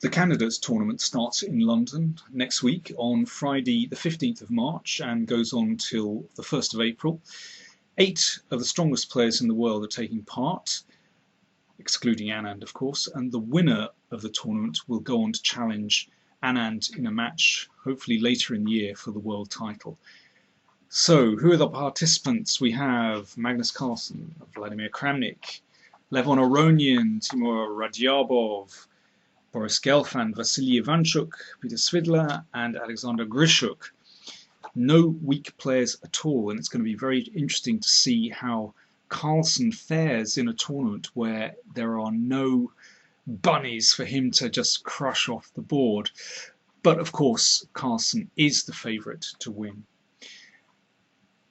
The Candidates Tournament starts in London next week on Friday the 15th of March and goes on till the 1st of April. 8 of the strongest players in the world are taking part, excluding Anand of course, and the winner of the tournament will go on to challenge Anand in a match hopefully later in the year for the world title. So, who are the participants? We have Magnus Carlsen, Vladimir Kramnik, Levon Aronian, Timur Radyabov, Boris Gelfand, Vasily Ivanchuk, Peter Svidler, and Alexander Grishuk. No weak players at all, and it's going to be very interesting to see how Carlson fares in a tournament where there are no bunnies for him to just crush off the board. But of course, Carlson is the favourite to win.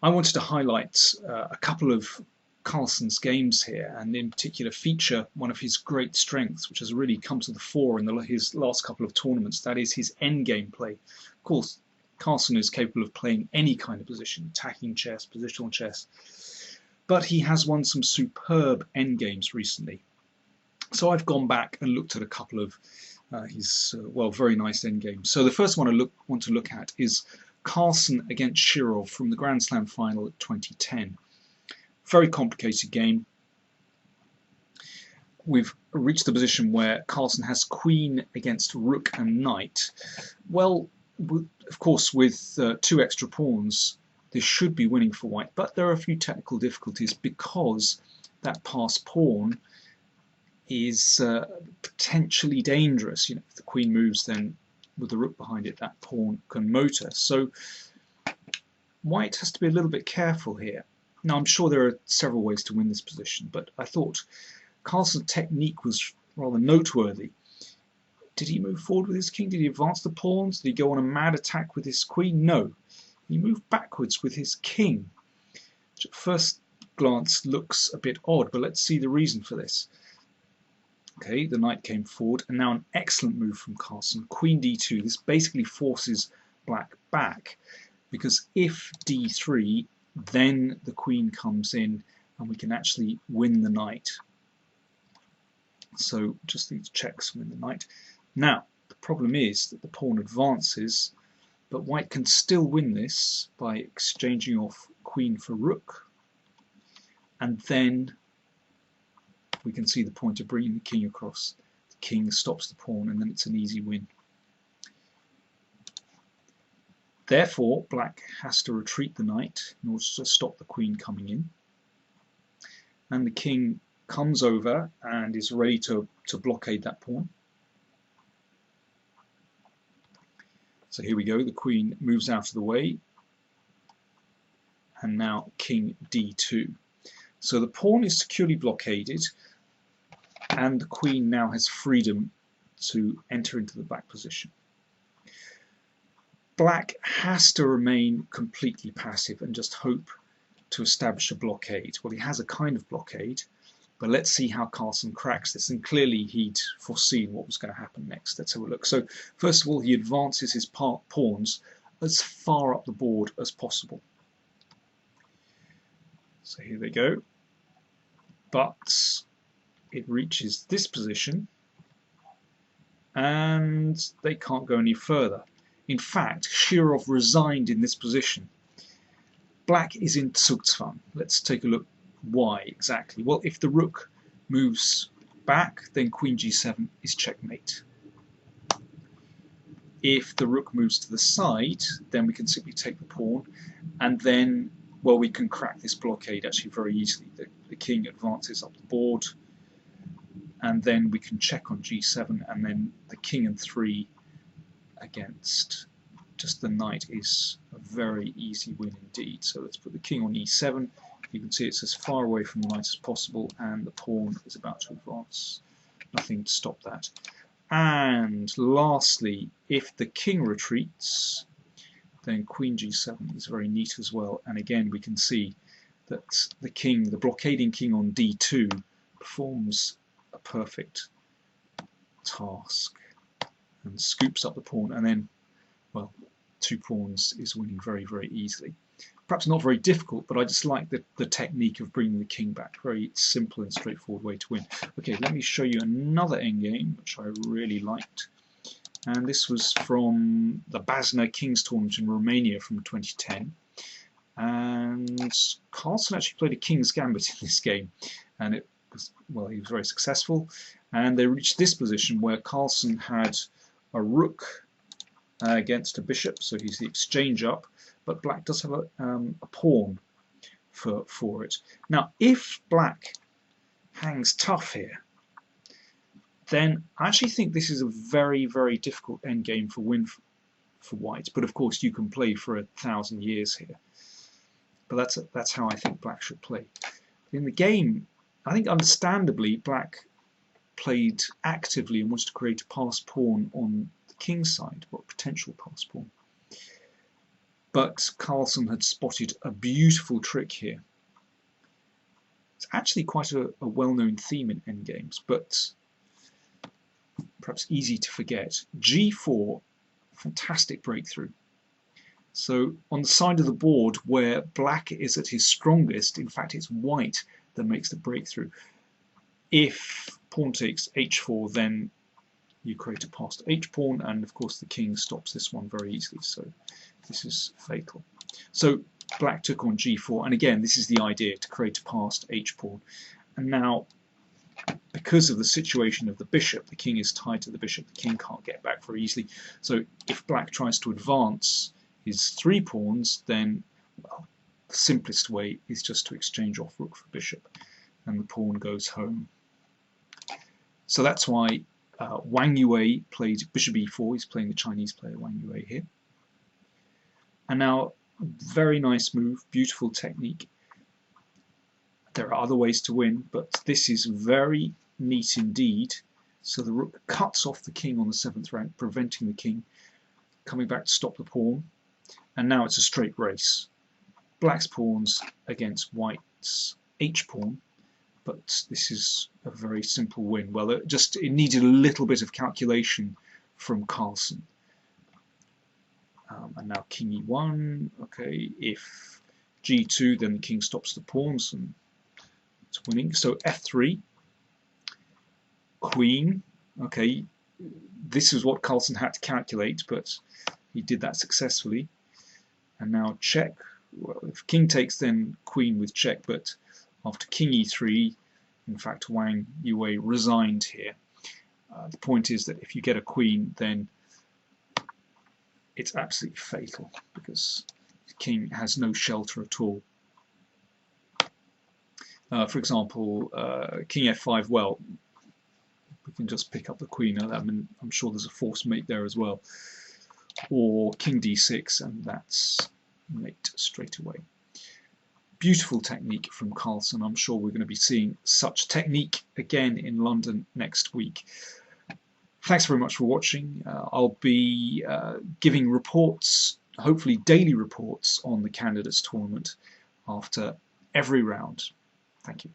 I wanted to highlight a couple of Carlson's games here, and in particular feature one of his great strengths, which has really come to the fore in his last couple of tournaments. That is his endgame play. Of course, Carlson is capable of playing any kind of position, attacking chess, positional chess, but he has won some superb endgames recently. So I've gone back and looked at a couple of his very nice endgames. So the first one I want to look at is Carlson against Shirov from the Grand Slam final at 2010. Very complicated game. We've reached the position where Carlson has queen against rook and knight. Well, of course, with 2 extra pawns, this should be winning for white, but there are a few technical difficulties because that passed pawn is potentially dangerous. You know, if the queen moves, then with the rook behind it, that pawn can motor. So white has to be a little bit careful here. Now, I'm sure there are several ways to win this position, but I thought Carlson's technique was rather noteworthy. Did he move forward with his king? Did he advance the pawns? Did he go on a mad attack with his queen? No. He moved backwards with his king, which at first glance looks a bit odd, but let's see the reason for this. Okay, the knight came forward, and now an excellent move from Carlson. Queen d2. This basically forces black back, because if d3, then the queen comes in, and we can actually win the knight. So just these checks win the knight. Now, the problem is that the pawn advances, but white can still win this by exchanging off queen for rook, and then we can see the point of bringing the king across. The king stops the pawn, and then it's an easy win. Therefore, black has to retreat the knight in order to stop the queen coming in. And the king comes over and is ready to blockade that pawn. So here we go, the queen moves out of the way. And now king d2. So the pawn is securely blockaded, and the queen now has freedom to enter into the back position. Black has to remain completely passive and just hope to establish a blockade. Well, he has a kind of blockade, but let's see how Carlson cracks this. And clearly he'd foreseen what was going to happen next. Let's have a look. So first of all, he advances his pawns as far up the board as possible. So here they go. But it reaches this position, and they can't go any further. In fact, Shirov resigned in this position. Black is in Zugzwang. Let's take a look why exactly. Well, if the rook moves back, then queen g7 is checkmate. If the rook moves to the side, then we can simply take the pawn, and then, well, we can crack this blockade actually very easily. The king advances up the board, and then we can check on g7, and then the king and 3 against just the knight is a very easy win indeed. So let's put the king on e7. You can see it's as far away from the knight as possible, and the pawn is about to advance. Nothing to stop that. And lastly, if the king retreats, then queen g7 is very neat as well. And again, we can see that the king, the blockading king on d2, performs a perfect task and scoops up the pawn, and then, well, 2 pawns is winning very, very easily. perhaps not very difficult, but I just like the technique of bringing the king back. Very simple and straightforward way to win. Okay, let me show you another endgame, which I really liked. And this was from the Bazna Kings Tournament in Romania from 2010. And Carlson actually played a King's Gambit in this game. And it was, well, he was very successful. And they reached this position where Carlson had a rook against a bishop, so he's the exchange up. But black does have a pawn for it. Now, if black hangs tough here, then I actually think this is a very, very difficult endgame for win for white. But of course, you can play for 1,000 years here. But that's how I think black should play. In the game, I think understandably, black played actively and wanted to create a passed pawn on the king's side, or potential passed pawn. But Carlson had spotted a beautiful trick here. It's actually quite a well-known theme in endgames, but perhaps easy to forget. G4, fantastic breakthrough. So on the side of the board where black is at his strongest, in fact it's white that makes the breakthrough. If pawn takes h4, then you create a passed h-pawn, and of course the king stops this one very easily, so this is fatal. So black took on g4, and again this is the idea, to create a passed h-pawn. And now, because of the situation of the bishop, the king is tied to the bishop, the king can't get back very easily. So if black tries to advance his 3 pawns, then, well, the simplest way is just to exchange off rook for bishop, and the pawn goes home. So that's why Wang Yue played bishop e4. He's playing the Chinese player Wang Yue here. And now, very nice move, beautiful technique. There are other ways to win, but this is very neat indeed. So the rook cuts off the king on the 7th rank, preventing the king coming back to stop the pawn. And now it's a straight race. Black's pawns against white's h-pawn, but this is a very simple win. Well, it needed a little bit of calculation from Carlson. And now king e1. Okay, if g2, then the king stops the pawns and it's winning. So f3, queen. Okay, this is what Carlson had to calculate, but he did that successfully. And now check. Well, if king takes, then queen with check, but after king e3, in fact Wang Yue resigned here. The point is that if you get a queen, then it's absolutely fatal, because the king has no shelter at all. For example, king f5, well, we can just pick up the queen. I mean, I'm sure there's a forced mate there as well. Or king d6, and that's mate straight away. Beautiful technique from Carlson. I'm sure we're going to be seeing such technique again in London next week. Thanks very much for watching. I'll be giving reports, hopefully daily reports, on the candidates tournament after every round. Thank you.